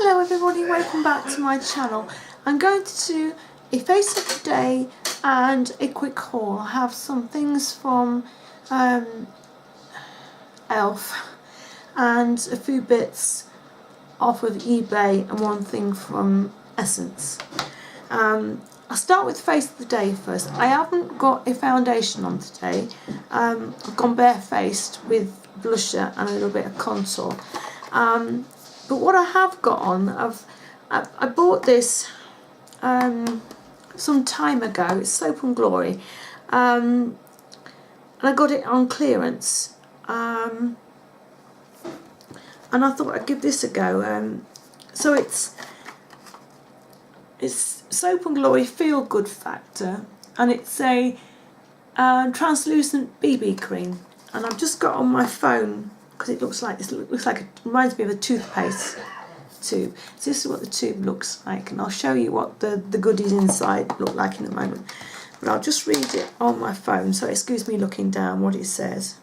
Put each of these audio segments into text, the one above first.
Hello everybody, welcome back to my channel. I'm going to do a face of the day and a quick haul. I have some things from Elf and a few bits off of eBay and one thing from Essence. I'll start with face of the day first. I haven't got a foundation on today. I've gone barefaced with blusher and a little bit of contour. But what I have got on, I bought this some time ago. It's Soap and Glory, and I got it on clearance. And I thought I'd give this a go. So it's Soap and Glory Feel Good Factor, and it's a translucent BB cream. And I've just got on my phone because it looks like it reminds me of a toothpaste tube. So this is what the tube looks like, and I'll show you what the goodies inside look like in a moment. But I'll just read it on my phone, so excuse me looking down what it says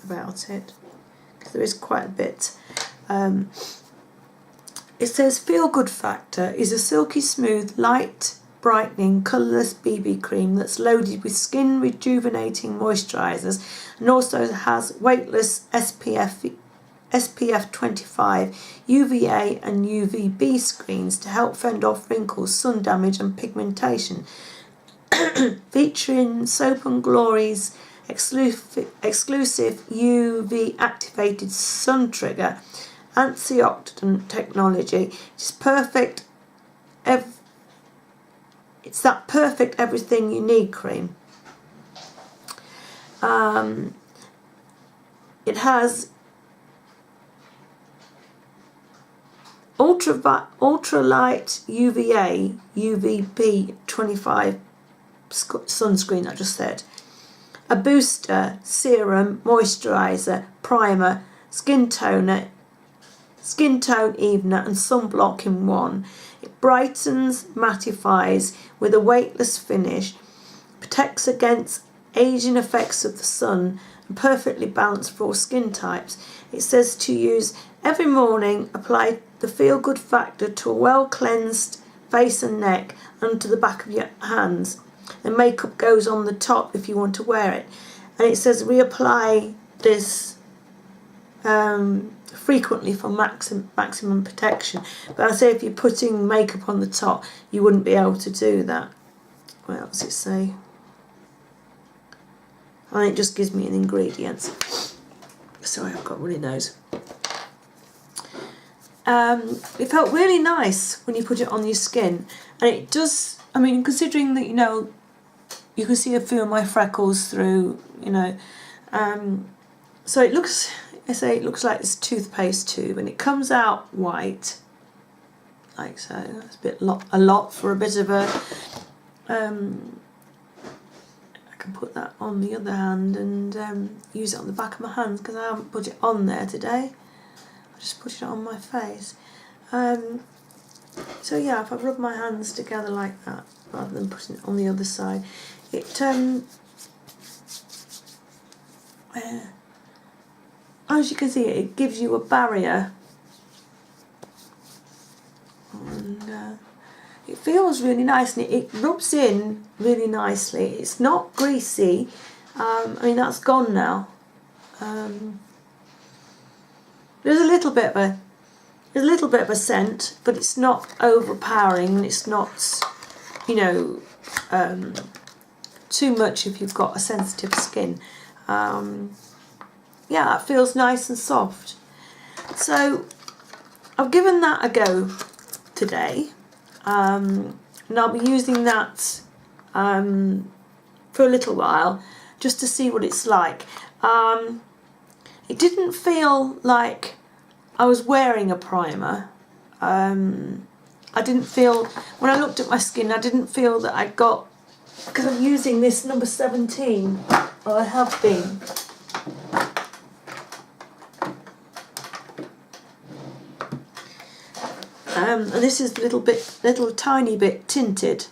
about it, because there is quite a bit. It says Feel Good Factor is a silky smooth, light, brightening, colourless BB cream that's loaded with skin rejuvenating moisturisers and also has weightless SPF 25 UVA and UVB screens to help fend off wrinkles, sun damage and pigmentation. Featuring Soap and Glory's exclusive UV activated sun trigger antioxidant technology. It's perfect. It's that perfect everything you need cream. It has ultralight UVA, UVB 25 sunscreen, I just said. A booster, serum, moisturiser, primer, skin tone evener and sunblock in one. It brightens, mattifies with a weightless finish, protects against aging effects of the sun, and perfectly balanced for all skin types. It says to use every morning. Apply the Feel Good Factor to a well cleansed face and neck and to the back of your hands. The makeup goes on the top if you want to wear it. And it says reapply this frequently for maximum protection. But I say if you're putting makeup on the top, you wouldn't be able to do that. What else does it say? And it just gives me an ingredients. Sorry, I've got runny nose. It felt really nice when you put it on your skin, and it does. I mean, considering that you can see a few of my freckles through, so it looks. I say it looks like this toothpaste tube, and it comes out white, like so. That's a lot for a bit of a. I can put that on the other hand and use it on the back of my hands because I haven't put it on there today. I just put it on my face. So yeah, if I rub my hands together like that rather than putting it on the other side, it as you can see, it gives you a barrier, and it feels really nice, and it rubs in really nicely. It's not greasy. I mean, that's gone now. There's a little bit of a scent, but it's not overpowering, and it's not, too much if you've got a sensitive skin. Yeah, it feels nice and soft. So I've given that a go today, and I'll be using that for a little while just to see what it's like. It didn't feel like I was wearing a primer. I didn't feel, when I looked at my skin, I didn't feel that I got, because I'm using this number 17, or I have been. And this is little tiny bit tinted.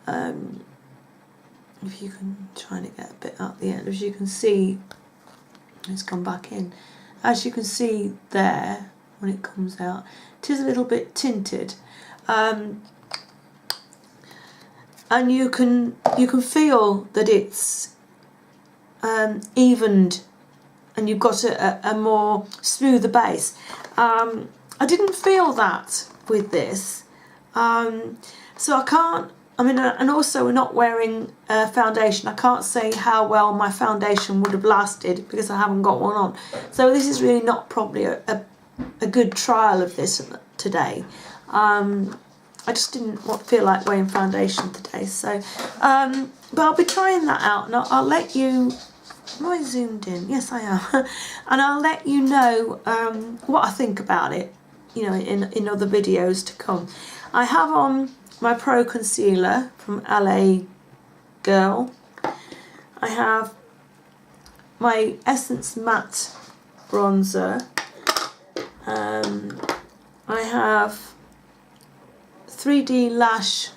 If you can try to get a bit out the end, as you can see, it's gone back in. As you can see there, when it comes out. It is a little bit tinted, and you can feel that it's evened, and you've got a more smoother base. I didn't feel that with this, so I can't. I mean, and also we're not wearing foundation. I can't say how well my foundation would have lasted because I haven't got one on. So this is really not probably a good trial of this today. I just didn't feel like wearing foundation today. So, but I'll be trying that out, and I'll let you. Am I zoomed in? Yes, I am. And I'll let you know what I think about it, you know, in other videos to come. I have on my Pro Concealer from LA Girl. I have my Essence Matte Bronzer. I have 3D Lash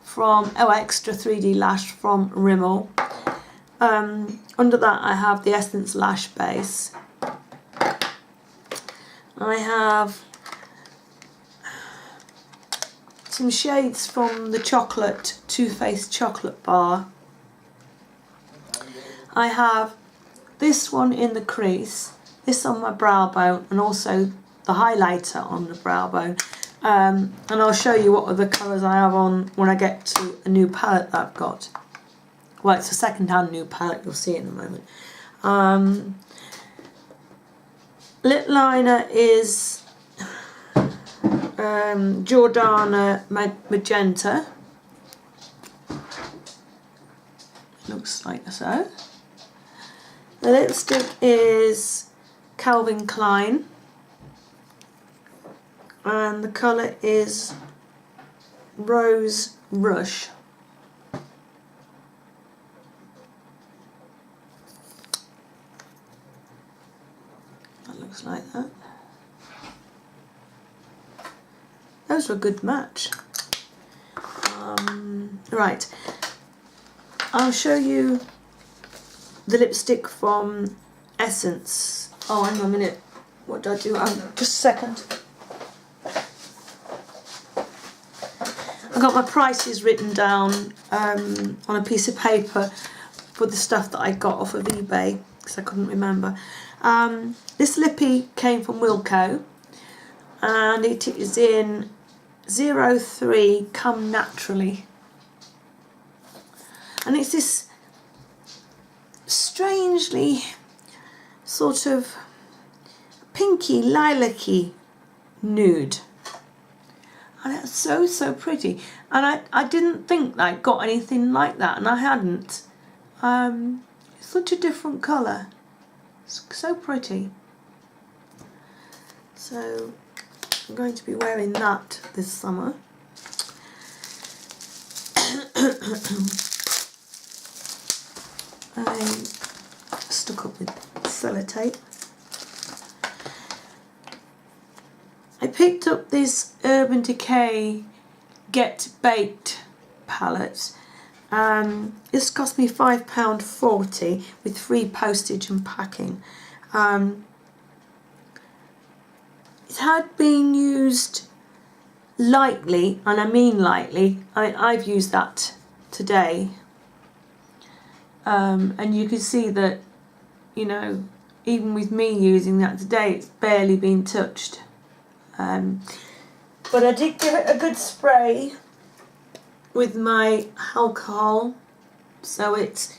from, Extra 3D Lash from Rimmel. Under that I have the Essence Lash Base. I have some shades from the Too Faced Chocolate Bar. I have this one in the crease, this on my brow bone, and also the highlighter on the brow bone. And I'll show you what other colours I have on when I get to a new palette that I've got. Well, it's a second-hand new palette, you'll see in a moment. Lip liner is Jordana Magenta. Looks like so. The lipstick is Calvin Klein, and the colour is Rose Rush. That looks like that. Those were a good match. Right, I'll show you the lipstick from Essence. Oh, hang on a minute. What did I do? Just a second. I got my prices written down on a piece of paper for the stuff that I got off of eBay because I couldn't remember. This lippy came from Wilko, and it is in 03 Come Naturally. And it's this strangely sort of pinky lilac-y nude, and it's so pretty, and I didn't think that I got anything like that, and I hadn't. It's such a different colour, it's so pretty. So I'm going to be wearing that this summer. I'm stuck up with sellotape. I picked up this Urban Decay Get Baked palette. This cost me £5.40 with free postage and packing. It had been used lightly, and I mean lightly. I've used that today. And you can see that, you know, even with me using that today, it's barely been touched. But I did give it a good spray with my alcohol, so it's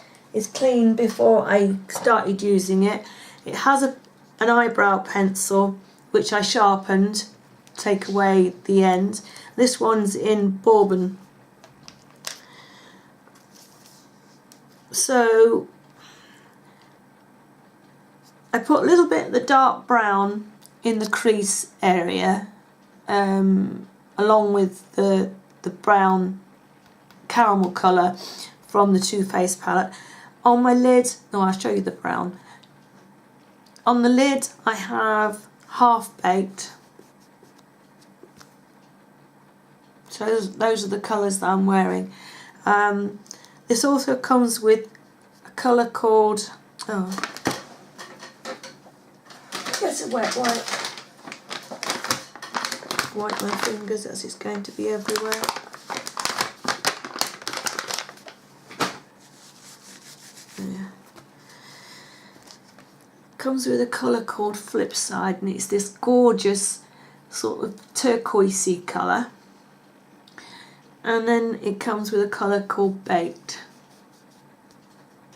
clean before I started using it. It has an eyebrow pencil which I sharpened, take away the end. This one's in Bourbon. So I put a little bit of the dark brown in the crease area, along with the brown caramel colour from the Too Faced palette. On my lid, I'll show you the brown. On the lid I have Half Baked. So those are the colours that I'm wearing. This also comes with a colour called, it's a wet wipe. wipe my fingers as it's going to be everywhere. Yeah. Comes with a colour called Flipside, and it's this gorgeous sort of turquoisey colour. And then it comes with a colour called Baked.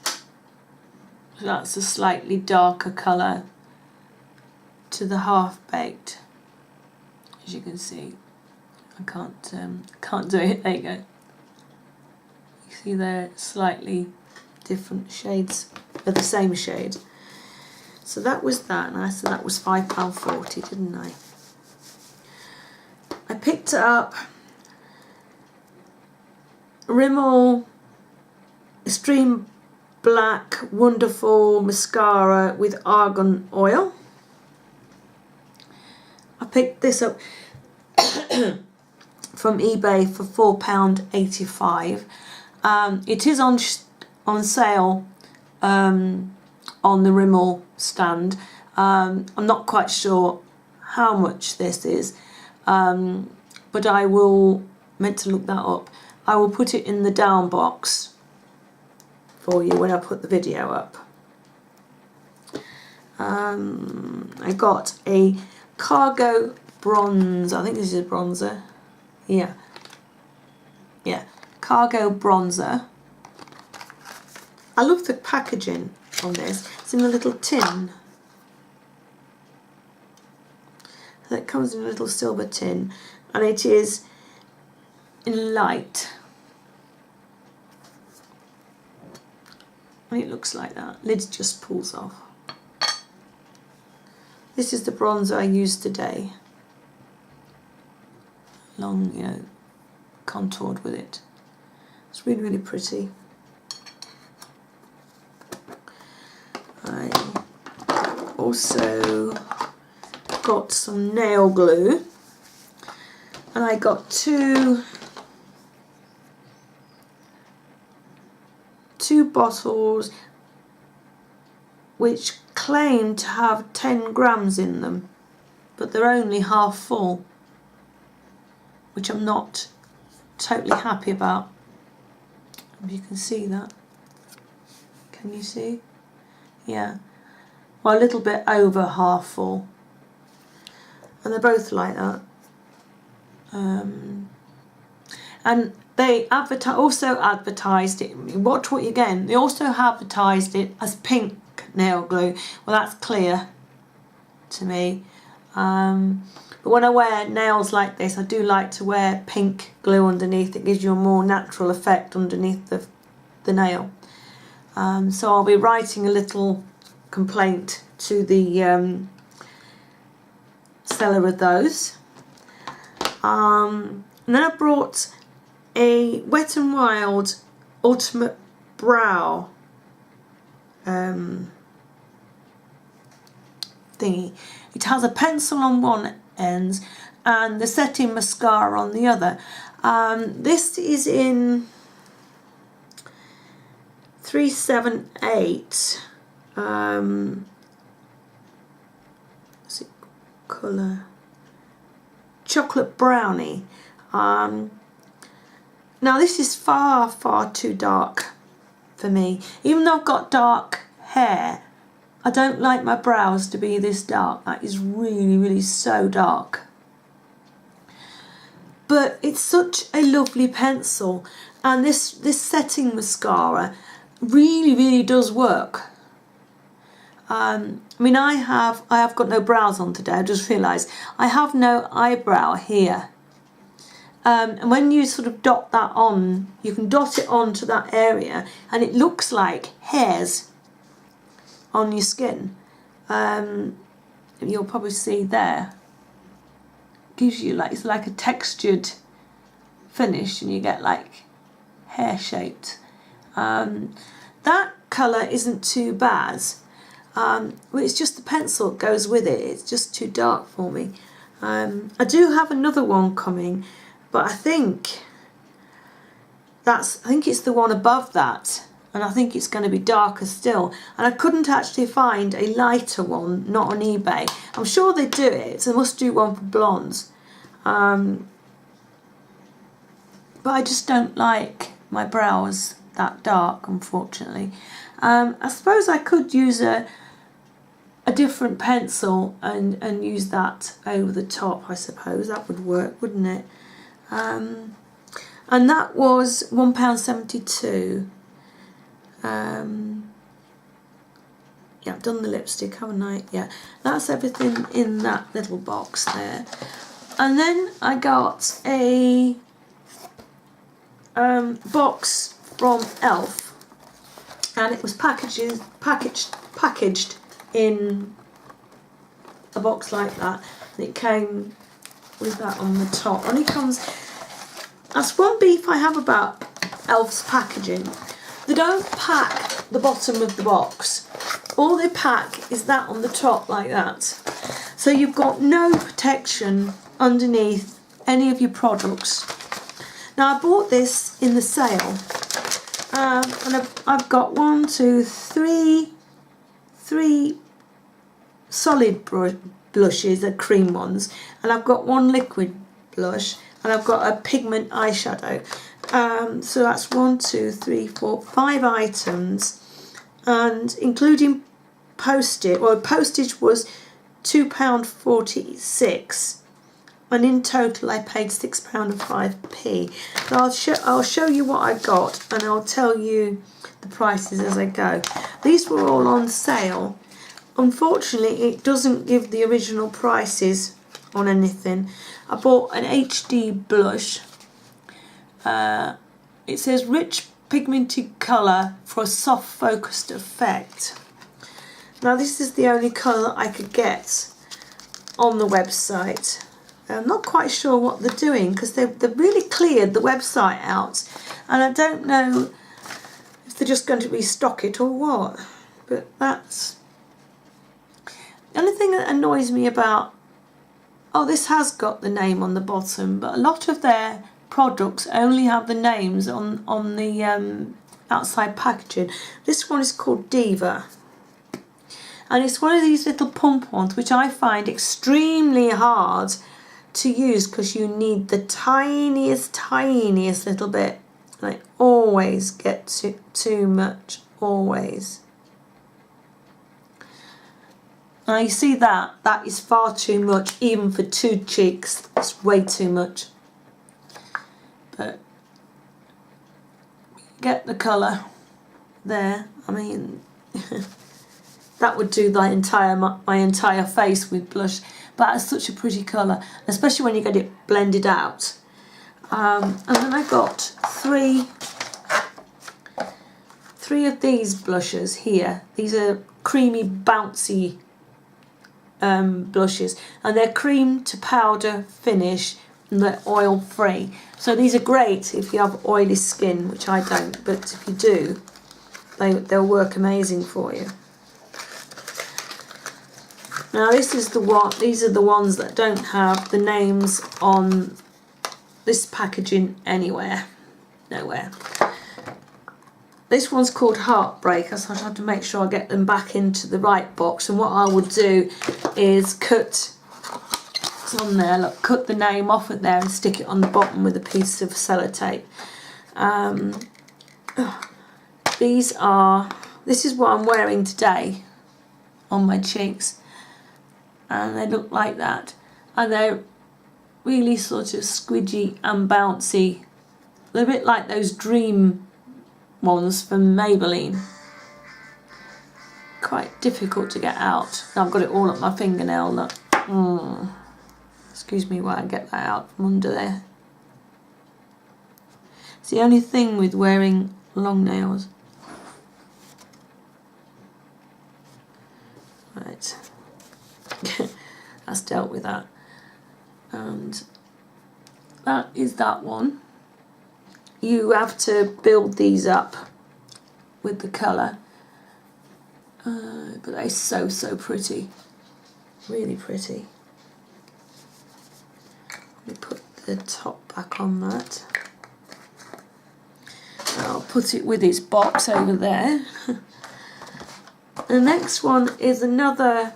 So that's a slightly darker colour to the Half Baked. As you can see, I can't do it. There you go. You see they're slightly different shades of the same shade. So that was that, and I said that was £5.40, didn't I? I picked up Rimmel Extreme Black Wonderful Mascara with Argan Oil. I picked this up from eBay for £4.85. It is on sale on the Rimmel stand. I'm not quite sure how much this is, but I will meant to look that up. I will put it in the down box for you when I put the video up. I got a Cargo Bronze. I think this is a bronzer. Yeah, Cargo Bronzer. I love the packaging on this. It's in a little tin. So it comes in a little silver tin, and it is in light. And it looks like that. Lid just pulls off. This is the bronzer I used today. Long, you know, contoured with it. It's really, really pretty. I also got some nail glue, and I got two bottles which claim to have 10 grams in them, but they're only half full, which I'm not totally happy about. If you can see that. Can you see? Yeah. Well, a little bit over half full. And they're both like that. And they also advertised it. Watch what you're getting. They also advertised it as pink nail glue. Well, that's clear to me. But when I wear nails like this, I do like to wear pink glue underneath. It gives you a more natural effect underneath the nail. So I'll be writing a little complaint to the seller of those. And then I brought a Wet n Wild Ultimate Brow thingy. It has a pencil on one end and the setting mascara on the other. This is in 378. What's it colour? Chocolate Brownie. Now this is far too dark for me. Even though I've got dark hair, I don't like my brows to be this dark. That is really so dark. But it's such a lovely pencil, and this setting mascara really does work. I mean, I have got no brows on today. I just realised I have no eyebrow here. And when you sort of dot that on, you can dot it onto that area, and it looks like hairs on your skin. You'll probably see there. Gives you like, it's like a textured finish, and you get like hair shaped. That colour isn't too bad. Well, it's just the pencil that goes with it. It's just too dark for me. I do have another one coming, but I think it's the one above that, and I think it's going to be darker still. And I couldn't actually find a lighter one, not on eBay. I'm sure they do it, so they must do one for blondes. But I just don't like my brows that dark, unfortunately. I suppose I could use a different pencil and use that over the top. I suppose that would work, wouldn't it? And that was £1.72. Yeah, I've done the lipstick, haven't I? Yeah, that's everything in that little box there. And then I got a box from Elf, and it was packaged in a box like that, and it came with that on the top. Only comes, that's one beef I have about Elf's packaging. They don't pack the bottom of the box. All they pack is that on the top like that. So you've got no protection underneath any of your products. Now I bought this in the sale, and I've got three solid blushes, the cream ones, and I've got one liquid blush, and I've got a pigment eyeshadow. So that's 1, 2, 3, 4, 5 items, and including postage. Well, postage was £2.46, and in total I paid £6.05. So I'll show you what I got, and I'll tell you the prices as I go. These were all on sale. Unfortunately, it doesn't give the original prices on anything. I bought an HD blush. It says rich pigmented colour for a soft focused effect. Now this is the only colour I could get on the website. I'm not quite sure what they're doing, because they've really cleared the website out, and I don't know if they're just going to restock it or what. But that's the only thing that annoys me about, oh, this has got the name on the bottom, but a lot of their products only have the names on the outside packaging. This one is called Diva, and it's one of these little pump ones which I find extremely hard to use, because you need the tiniest little bit, and I always get too much, always. Now you see that is far too much, even for 2 cheeks. It's way too much. But get the colour there. I mean, that would do my entire face with blush. But it's such a pretty colour, especially when you get it blended out. And then I got three of these blushes here. These are creamy, bouncy blushes, and they're cream to powder finish, and they're oil free. So these are great if you have oily skin, which I don't, but if you do, they'll work amazing for you. Now this is these are the ones that don't have the names on this packaging anywhere, nowhere. This one's called Heartbreak, so I have to make sure I get them back into the right box. And what I would do is cut, it's on there, look, cut the name off it there and stick it on the bottom with a piece of sellotape. This is what I'm wearing today on my cheeks, and they look like that, and they're really sort of squidgy and bouncy. They're a bit like those Dream ones from Maybelline. Quite difficult to get out. I've got it all up my fingernail, look. Excuse me while I get that out from under there. It's the only thing with wearing long nails. Right. That's dealt with that. And that is that one. You have to build these up with the colour, but they're so pretty, really pretty. Let me put the top back on that. I'll put it with its box over there. The next one is another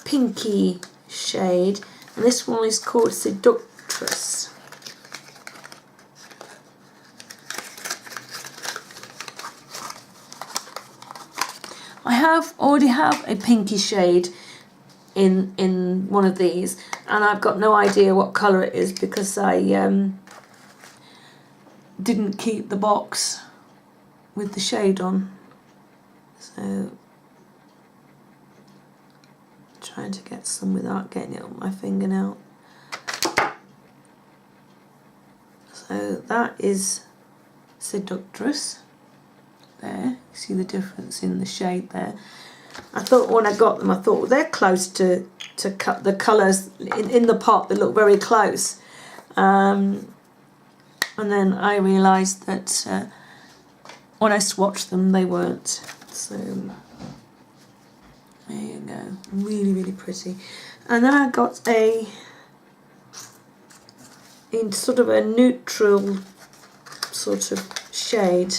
pinky shade, and this one is called Seductress. I already have a pinky shade in one of these, and I've got no idea what colour it is because I didn't keep the box with the shade on. So trying to get some without getting it on my fingernail. So that is Seductress. There, you see the difference in the shade there. I thought when I got them, I thought, well, they're close to cut the colours in the pot. They look very close. And then I realised that when I swatched them, they weren't. So there you go, really, really pretty. And then I got in sort of a neutral sort of shade.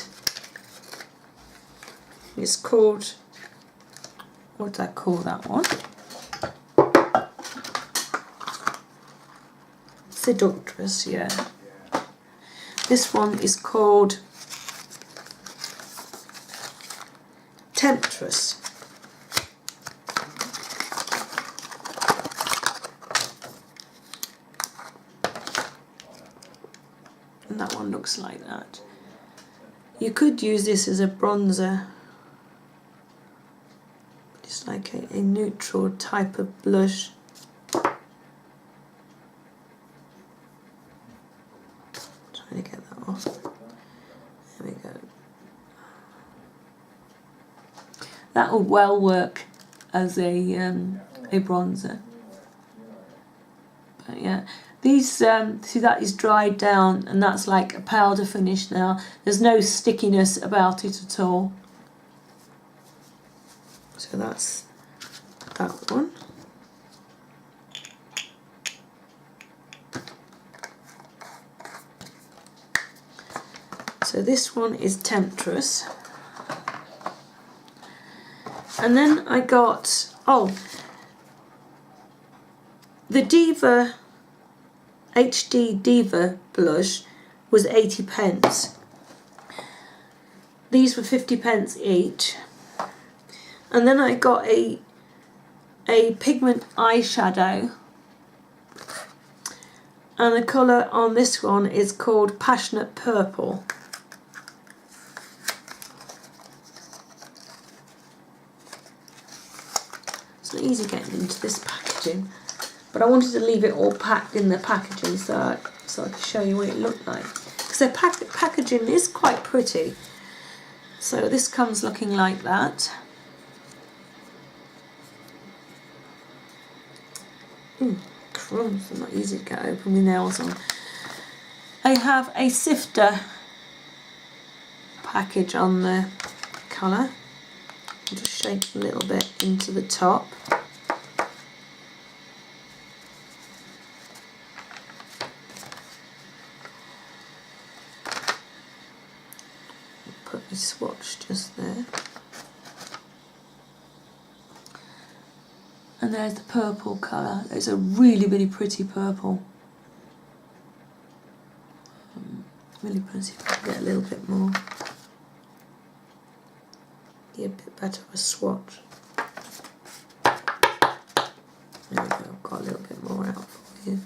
It's called, what did I call that one? Seductress, yeah. This one is called Temptress. And that one looks like that. You could use this as a bronzer. It's like a neutral type of blush. Trying to get that off. There we go. That would well work as a bronzer. But yeah, these see, that is dried down, and that's like a powder finish now. There's no stickiness about it at all. So that's that one. So this one is Temptress. And then I got, the Diva HD Diva blush was 80p. These were 50p each. And then I got a pigment eyeshadow, and the colour on this one is called Passionate Purple. It's not easy getting into this packaging, but I wanted to leave it all packed in the packaging so I could show you what it looked like. Because the packaging is quite pretty. So this comes looking like that. Crumbs, they're not easy to get open with nails on. I have a sifter package on the colour. I'll just shake a little bit into the top. Put my swatch just there. And there's the purple colour. It's a really, really pretty purple. Really pretty. If I can get a little bit more. Be a bit better of a swatch. There we go. I've got a little bit more out for you.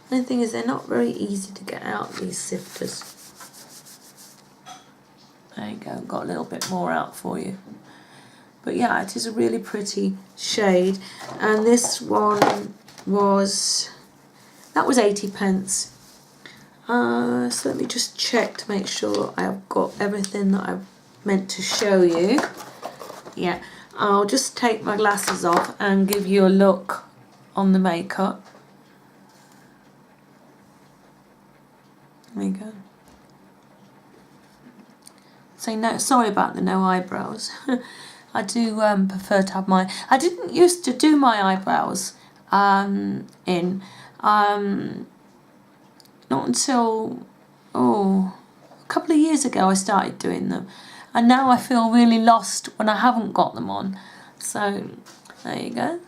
The only thing is they're not very easy to get out, these sifters. There you go, got a little bit more out for you. But yeah, it is a really pretty shade. And this one was, that was 80p. So let me just check to make sure I've got everything that I've meant to show you. Yeah, I'll just take my glasses off and give you a look on the makeup. There you go. So no, sorry about the no eyebrows. I do prefer to have my. I didn't used to do my eyebrows not until a couple of years ago I started doing them, and now I feel really lost when I haven't got them on. So there you go.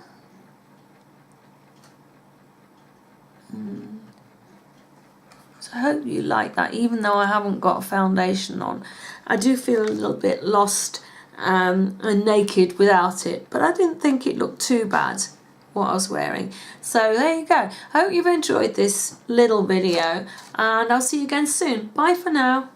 So I hope you like that. Even though I haven't got a foundation on, I do feel a little bit lost and naked without it, but I didn't think it looked too bad what I was wearing. So there you go. I hope you've enjoyed this little video, and I'll see you again soon. Bye for now.